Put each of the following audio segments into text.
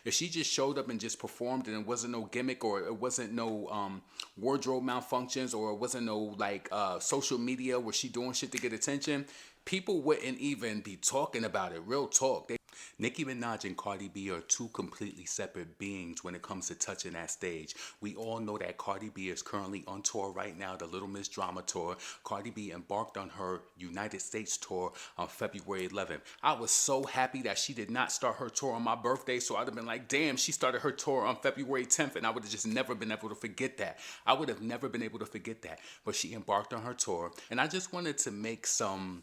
If she just showed up and just performed and it wasn't no gimmick, or it wasn't no wardrobe malfunctions, or it wasn't no like social media where she doing shit to get attention, people wouldn't even be talking about it. Real talk. Nicki Minaj and Cardi B are two completely separate beings when it comes to touching that stage. We all know that Cardi B is currently on tour right now, the Little Miss Drama Tour. Cardi B embarked on her United States tour on February 11th. I was so happy that she did not start her tour on my birthday, so I'd have been like, damn, she started her tour on February 10th, and I would have just never been able to forget that. I would have never been able to forget that. But she embarked on her tour, and I just wanted to make some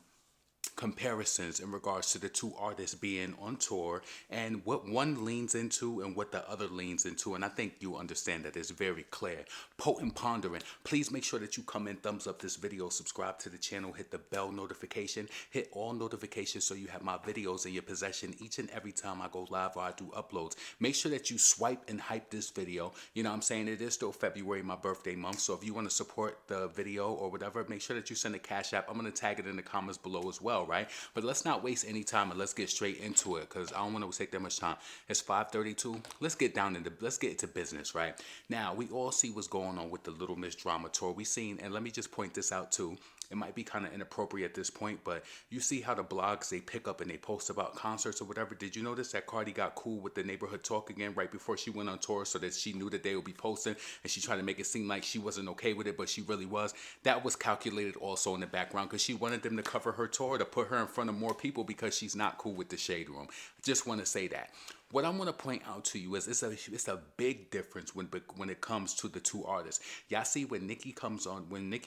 comparisons in regards to the two artists being on tour and what one leans into and what the other leans into. And I think you understand that it's very clear. Potent Pondering. Please make sure that you come in, thumbs up this video, subscribe to the channel, hit the bell notification, hit all notifications so you have my videos in your possession each and every time I go live or I do uploads. Make sure that you swipe and hype this video. You know what I'm saying? It is still February, my birthday month. So if you want to support the video or whatever, make sure that you send a Cash App. I'm going to tag it in the comments below as well, right? But let's not waste any time and let's get straight into it, because I don't want to take that much time. It's 5:32. Let's get into business, right? Now, we all see what's going on with the Little Miss Drama Tour. We seen, and let me just point this out too. It might be kind of inappropriate at this point, but you see how the blogs, they pick up and they post about concerts or whatever. Did you notice that Cardi got cool with the Neighborhood Talk again right before she went on tour, so that she knew that they would be posting, and she tried to make it seem like she wasn't okay with it, but she really was? That was calculated also in the background, because she wanted them to cover her tour, to put her in front of more people, because she's not cool with the Shade Room. I just want to say that. What I want to point out to you is it's a big difference when it comes to the two artists. Y'all see when Nicki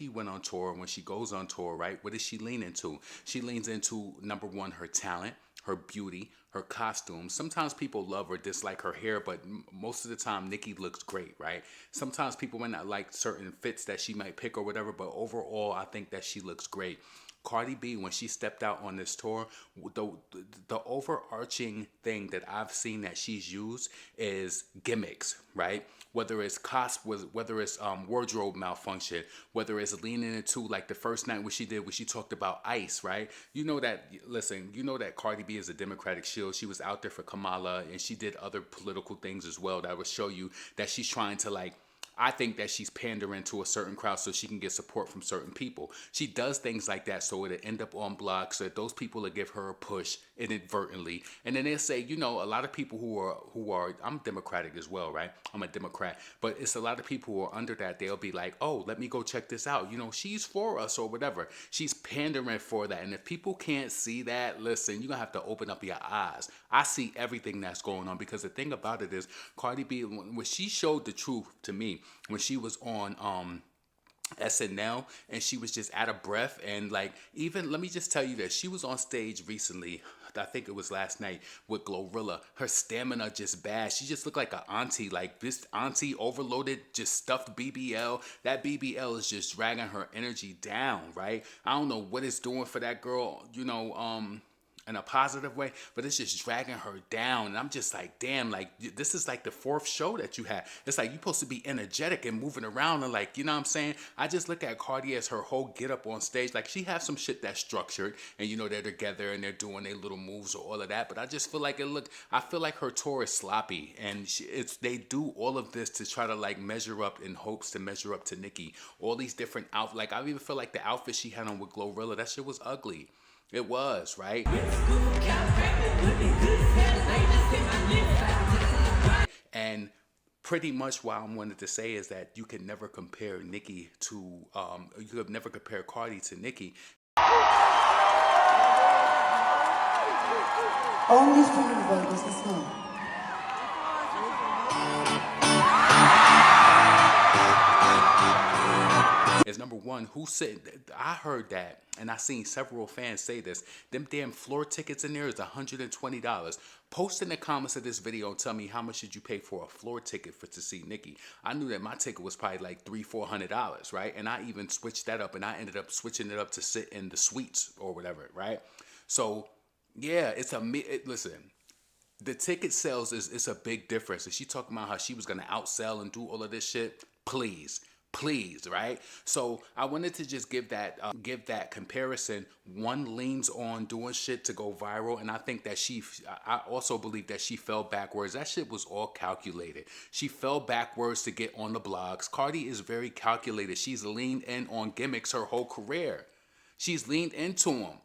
went on tour, when she goes on tour, right? What does she lean into? She leans into, number one, her talent, her beauty, her costume. Sometimes people love or dislike her hair, but most of the time Nicki looks great, right? Sometimes people might not like certain fits that she might pick or whatever, but overall I think that she looks great. Cardi B, when she stepped out on this tour, the overarching thing that I've seen that she's used is gimmicks, right? Whether it's wardrobe malfunction, whether it's leaning into like the first night when she talked about ICE, right? You know that Cardi B is a Democratic shield. She was out there for Kamala, and she did other political things as well that would show you that she's trying to, I think that she's pandering to a certain crowd so she can get support from certain people. She does things like that so it'll end up on blogs, so that those people will give her a push inadvertently. And then they'll say, a lot of people who are, I'm Democratic as well, right? I'm a Democrat. But it's a lot of people who are under that. They'll be like, oh, let me go check this out. She's for us or whatever. She's pandering for that. And if people can't see that, listen, you're going to have to open up your eyes. I see everything that's going on, because the thing about it is Cardi B, when she showed the truth to me, when she was on SNL and she was just out of breath, and even let me just tell you that she was on stage recently, I think it was last night, with Glorilla. Her stamina just bad. She just looked like an auntie, like this auntie overloaded, just stuffed BBL. That BBL is just dragging her energy down, right? I don't know what it's doing for that girl, in a positive way, but it's just dragging her down. And I'm just like, damn, this is like the fourth show that you had. It's like you're supposed to be energetic and moving around and you know what I'm saying? I just look at Cardi as her whole get up on stage. She has some shit that's structured, and they're together and they're doing their little moves or all of that. But I just feel like I feel like her tour is sloppy, and they do all of this to try to measure up in hopes to measure up to Nicki. All these different outfits. I even feel like the outfit she had on with Glorilla, that shit was ugly. It was, right? And pretty much what I wanted to say is that you can never compare Nicki to, you could never compare Cardi to Nicki. Only streaming voters this month. Is number one, who said, I heard that, and I seen several fans say this, them damn floor tickets in there is $120. Post in the comments of this video and tell me how much did you pay for a floor ticket to see Nicki. I knew that my ticket was probably like $300-400, right? And I even switched that up, and I ended up switching it up to sit in the suites or whatever, right? So yeah, listen, the ticket sales is a big difference. And she talking about how she was gonna outsell and do all of this shit. Please Please, right? So I wanted to just give that comparison. One leans on doing shit to go viral, and I think that I also believe that she fell backwards. That shit was all calculated. She fell backwards to get on the blogs. Cardi is very calculated. She's leaned in on gimmicks her whole career. She's leaned into them.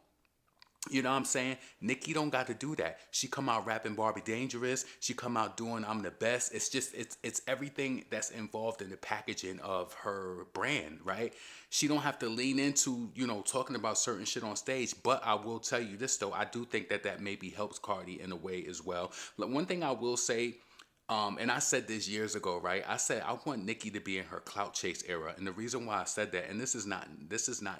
You know what I'm saying? Nicki don't got to do that. She come out rapping Barbie Dangerous. She come out doing I'm the best. It's everything that's involved in the packaging of her brand, right? She don't have to lean into, talking about certain shit on stage. But I will tell you this though, I do think that that maybe helps Cardi in a way as well. Like, one thing I will say, and I said this years ago, right? I said I want Nicki to be in her clout chase era, and the reason why I said that, and this is not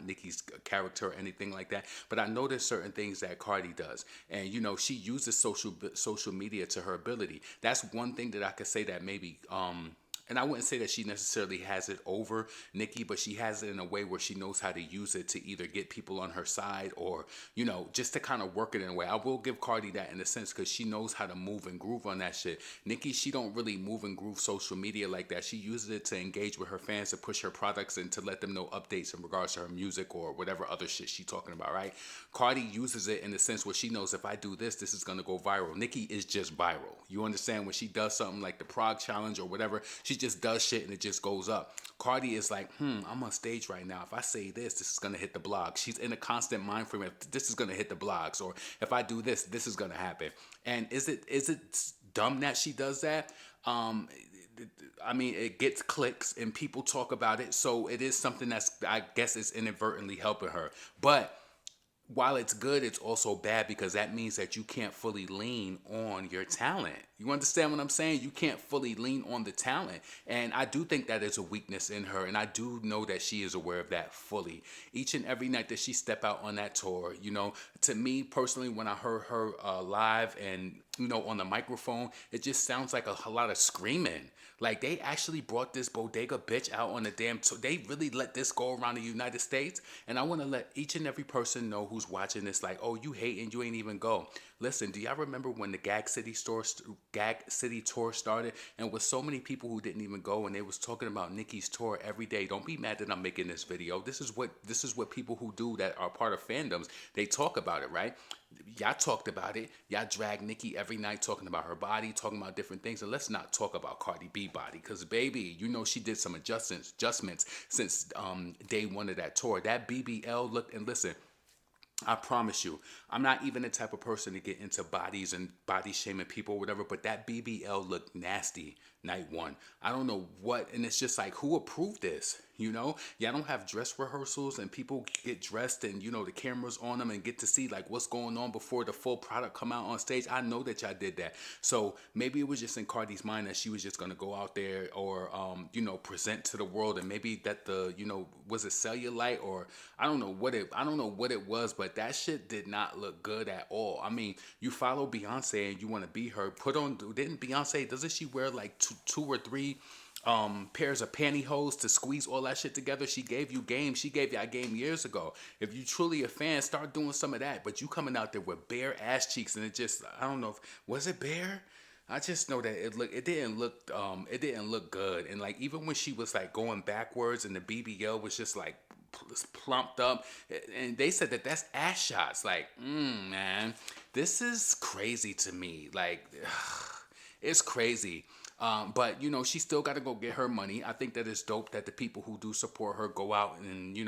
Nicki's character or anything like that, but I know there's certain things that Cardi does, and she uses social media to her ability. That's one thing that I could say that maybe and I wouldn't say that she necessarily has it over Nicki, but she has it in a way where she knows how to use it to either get people on her side or, just to kind of work it in a way. I will give Cardi that in a sense because she knows how to move and groove on that shit. Nicki, she don't really move and groove social media like that. She uses it to engage with her fans, to push her products and to let them know updates in regards to her music or whatever other shit she's talking about, right? Cardi uses it in the sense where she knows if I do this, this is going to go viral. Nicki is just viral. You understand? When she does something like the Prague Challenge or whatever, she just does shit and it just goes up. Cardi is like, I'm on stage right now. If I say this, this is gonna hit the blog. She's in a constant mind frame of this is gonna hit the blogs, or if I do this, this is gonna happen. And is it dumb that she does that? I mean, it gets clicks and people talk about it, so it is something that's, I guess, is inadvertently helping her. But while it's good, it's also bad because that means that you can't fully lean on your talent. You understand what I'm saying? You can't fully lean on the talent. And I do think that is a weakness in her. And I do know that she is aware of that fully. Each and every night that she step out on that tour, to me personally, when I heard her live and, on the microphone, it just sounds like a lot of screaming. Like, they actually brought this bodega bitch out on the damn tour. They really let this go around the United States. And I want to let each and every person know who's watching this, like, oh, you hating, you ain't even go. Listen, do y'all remember when the Gag City tour started, and with so many people who didn't even go, and they was talking about Nicki's tour every day? Don't be mad that I'm making this video. This is what people who do that are part of fandoms, they talk about it, right? Y'all talked about it. Y'all drag Nicki every night talking about her body, talking about different things. And let's not talk about Cardi B body, because baby, she did some adjustments since day one of that tour. That BBL look, and listen, I promise you, I'm not even the type of person to get into bodies and body shaming people or whatever, but that BBL looked nasty night one. I don't know what, and it's just like, who approved this? Y'all don't have dress rehearsals and people get dressed and, the cameras on them and get to see like what's going on before the full product come out on stage. I know that y'all did that. So maybe it was just in Cardi's mind that she was just going to go out there or, present to the world, and maybe that was it cellulite or I don't know what it was, but that shit did not look good at all. I mean, you follow Beyonce and you want to be her. Didn't Beyonce, doesn't she wear like two or three pairs of pantyhose to squeeze all that shit together? She gave you game. She gave y'all game years ago. If you truly a fan, start doing some of that. But you coming out there with bare ass cheeks, and it just, I don't know if, was it bare? I just know that it didn't look good. And like, even when she was like going backwards and the BBL was just like plumped up, and they said that that's ass shots. Like, man, this is crazy to me. Like, it's crazy. But she still got to go get her money. I think that it's dope that the people who do support her go out and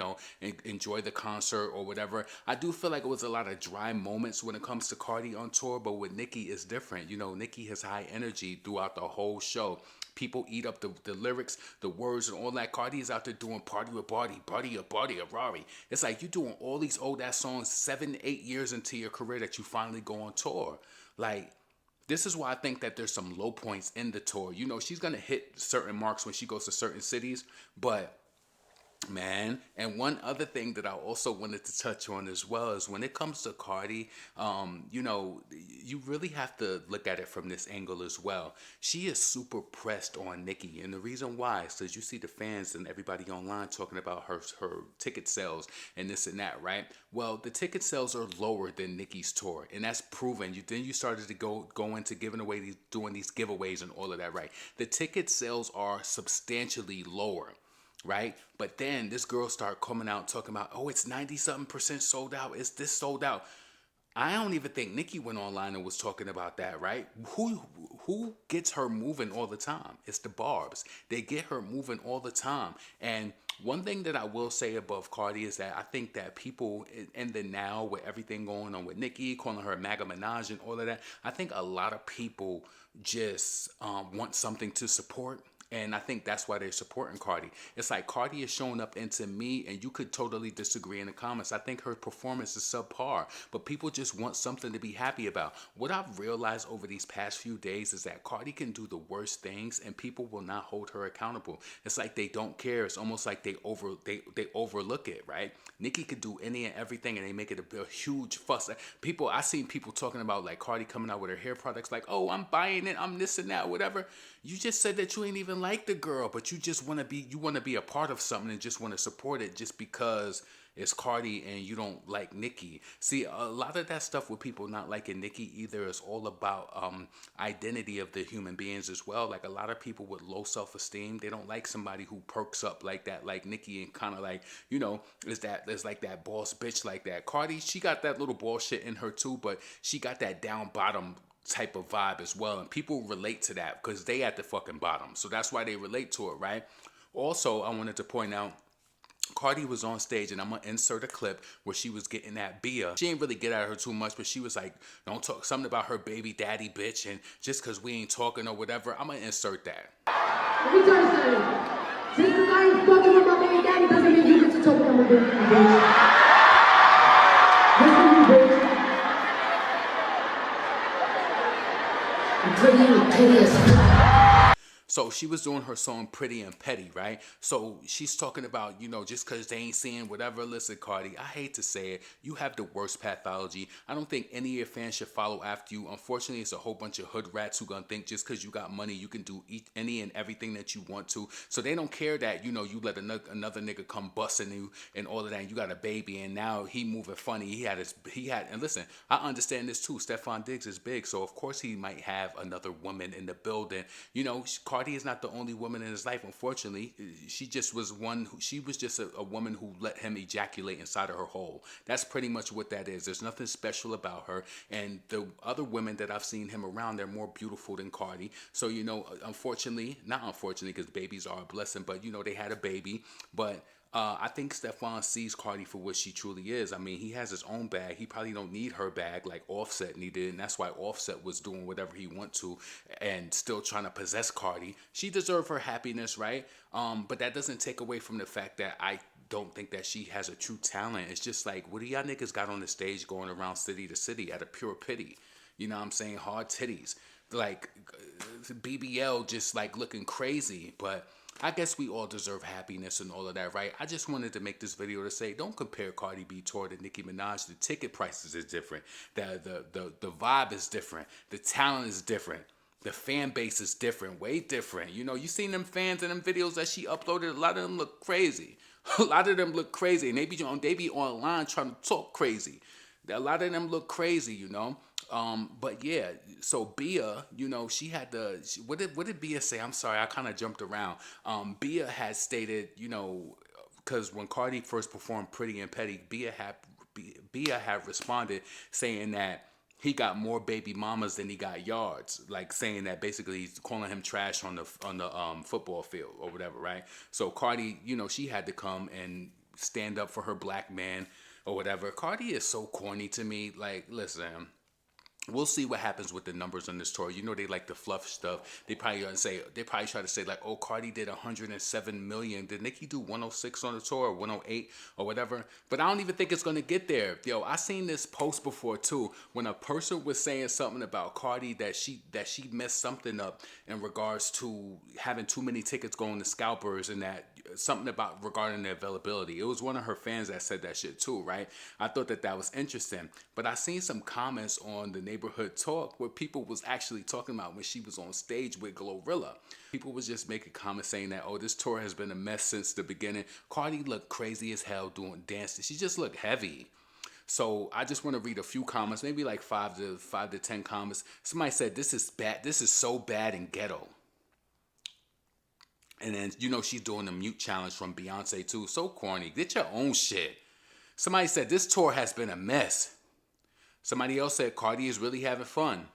and enjoy the concert or whatever. I do feel like it was a lot of dry moments when it comes to Cardi on tour, but with Nicki it's different. Nicki has high energy throughout the whole show. People eat up the lyrics, the words, and all that. Cardi is out there doing party with Barty, party a Rari. It's like you doing all these old ass songs 7-8 years into your career that you finally go on tour. Like, this is why I think that there's some low points in the tour. She's going to hit certain marks when she goes to certain cities, but man, and one other thing that I also wanted to touch on as well is when it comes to Cardi, you really have to look at it from this angle as well. She is super pressed on Nicki, and the reason why is because you see the fans and everybody online talking about her ticket sales and this and that, right? Well, the ticket sales are lower than Nicki's tour, and that's proven. Then you started to go into giving away doing these giveaways and all of that, right? The ticket sales are substantially lower. right? But then this girl started coming out talking about, oh, it's 90 something percent sold out. It's this sold out. I don't even think Nicki went online and was talking about that, right? Who gets her moving all the time? It's the Barbs. They get her moving all the time. And one thing that I will say above Cardi is that I think that people in the now, with everything going on with Nicki, calling her Maga Minaj and all of that, I think a lot of people just want something to support. And I think that's why they're supporting Cardi. It's like Cardi is showing up into me, and you could totally disagree in the comments. I think her performance is subpar, but people just want something to be happy about. What I've realized over these past few days is that Cardi can do the worst things, and people will not hold her accountable. It's like they don't care. It's almost like they overlook it, right? Nicki could do any and everything, and they make it a huge fuss. I seen people talking about like Cardi coming out with her hair products, like, oh, I'm buying it, I'm this and that, whatever. You just said that you ain't even like the girl, but you just want to be a part of something and just want to support it just because it's Cardi and you don't like Nicki. See, a lot of that stuff with people not liking Nicki either is all about identity of the human beings as well. Like a lot of people with low self-esteem, they don't like somebody who perks up like that, like Nicki, and kind of like, is like that boss bitch like that. Cardi, she got that little bullshit in her too, but she got that down bottom type of vibe as well, and people relate to that because they at the fucking bottom, so that's why they relate to it, right? Also, I wanted to point out Cardi was on stage, and I'm gonna insert a clip where she was getting that Bia. She ain't really get at her too much, but she was like, don't talk something about her baby daddy bitch, and just because we ain't talking or whatever. I'm gonna insert that. Let me tell you something. Just because I ain't fucking with my baby daddy doesn't mean you get to talk about my baby daddy, bitch. Listen, you bitch. Pretty and petty as fuck. So she was doing her song Pretty and Petty, right? So she's talking about, just because they ain't seeing whatever. Listen, Cardi, I hate to say it, you have the worst pathology. I don't think any of your fans should follow after you. Unfortunately, it's a whole bunch of hood rats who gonna think just because you got money, you can do any and everything that you want to. So they don't care that, you let another nigga come busting you and all of that. And you got a baby, and now he moving funny. And listen, I understand this too. Stephon Diggs is big, so of course he might have another woman in the building. Cardi is not the only woman in his life. Unfortunately, she just was just a woman who let him ejaculate inside of her hole. That's pretty much what that is. There's nothing special about her. And the other women that I've seen him around, they're more beautiful than Cardi. So, not unfortunately, because babies are a blessing, but they had a baby. But I think Stephon sees Cardi for what she truly is. I mean, he has his own bag. He probably don't need her bag like Offset needed, and that's why Offset was doing whatever he want to and still trying to possess Cardi. She deserved her happiness, right? But that doesn't take away from the fact that I don't think that she has a true talent. It's just like, what do y'all niggas got on the stage going around city to city out of pure pity? You know what I'm saying? Hard titties. Like BBL just like looking crazy, but I guess we all deserve happiness and all of that, right? I just wanted to make this video to say, don't compare Cardi B tour to Nicki Minaj. The ticket prices is different. The vibe is different. The talent is different. The fan base is different, way different. You seen them fans in them videos that she uploaded. A lot of them look crazy. A lot of them look crazy, and they be online trying to talk crazy. A lot of them look crazy, but yeah, so Bia, she had what did Bia say? I'm sorry, I kind of jumped around. Bia had stated, because when Cardi first performed Pretty and Petty, Bia had responded saying that he got more baby mamas than he got yards, like saying that basically he's calling him trash on the football field or whatever, right? So Cardi, she had to come and stand up for her black man or whatever. Cardi is so corny to me. Like, listen, we'll see what happens with the numbers on this tour. They like the fluff stuff. They probably try to say like, oh, Cardi did 107 million. Did Nicki do 106 on the tour, or 108 or whatever? But I don't even think it's gonna get there. Yo, I seen this post before too, when a person was saying something about Cardi that she messed something up in regards to having too many tickets going to scalpers, and that something about regarding the availability. It was one of her fans that said that shit too, right? I thought that was interesting. But I seen some comments on the Neighborhood Talk where people was actually talking about when she was on stage with Glorilla. People was just making comments saying that, oh, this tour has been a mess since the beginning. Cardi looked crazy as hell doing dances. She just looked heavy. So I just want to read a few comments, maybe like 5 to 10 comments. Somebody said, this is bad. This is so bad and ghetto. And then, you know, she's doing the mute challenge from Beyonce too. So corny. Get your own shit. Somebody said this tour has been a mess. Somebody else said Cardi is really having fun.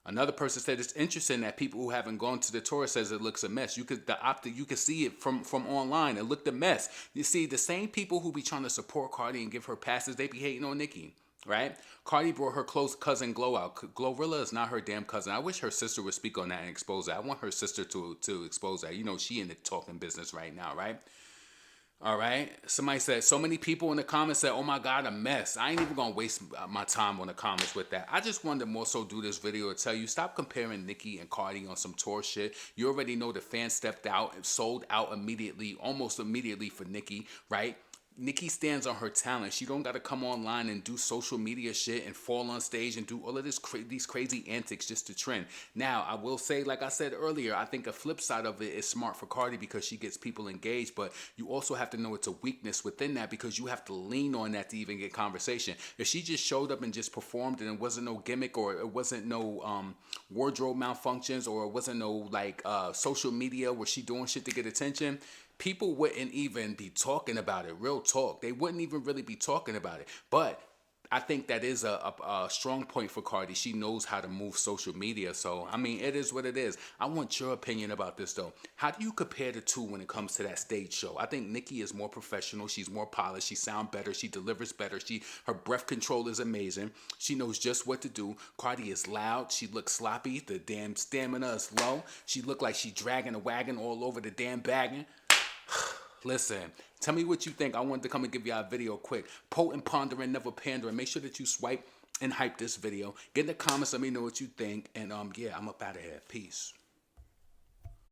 Another person said it's interesting that people who haven't gone to the tour says it looks a mess. You could see it from online. It looked a mess. You see, the same people who be trying to support Cardi and give her passes, they be hating on Nicki, right? Cardi brought her close cousin Glow out. Glorilla is not her damn cousin. I wish her sister would speak on that and expose that. I want her sister to expose that. You know, she in the talking business right now, right? All right. Somebody said, so many people in the comments said, oh my God, a mess. I ain't even going to waste my time on the comments with that. I just wanted to more so do this video to tell you, stop comparing Nicki and Cardi on some tour shit. You already know the fans stepped out and sold out immediately, almost immediately for Nicki, right? Nicki stands on her talent. She don't got to come online and do social media shit and fall on stage and do all of these crazy antics just to trend. Now, I will say, like I said earlier, I think a flip side of it is smart for Cardi because she gets people engaged, but you also have to know it's a weakness within that because you have to lean on that to even get conversation. If she just showed up and just performed and it wasn't no gimmick or it wasn't no wardrobe malfunctions or it wasn't no like social media where she doing shit to get attention, people wouldn't even be talking about it. Real talk. They wouldn't even really be talking about it. But I think that is a strong point for Cardi. She knows how to move social media. So, I mean, it is what it is. I want your opinion about this, though. How do you compare the two when it comes to that stage show? I think Nicki is more professional. She's more polished. She sounds better. She delivers better. Her breath control is amazing. She knows just what to do. Cardi is loud. She looks sloppy. The damn stamina is low. She look like she dragging a wagon all over the damn bagging. Listen, tell me what you think. I wanted to come and give y'all a video quick. Potent, pondering, never pandering. Make sure that you swipe and hype this video. Get in the comments. Let me know what you think. And yeah, I'm up out of here. Peace.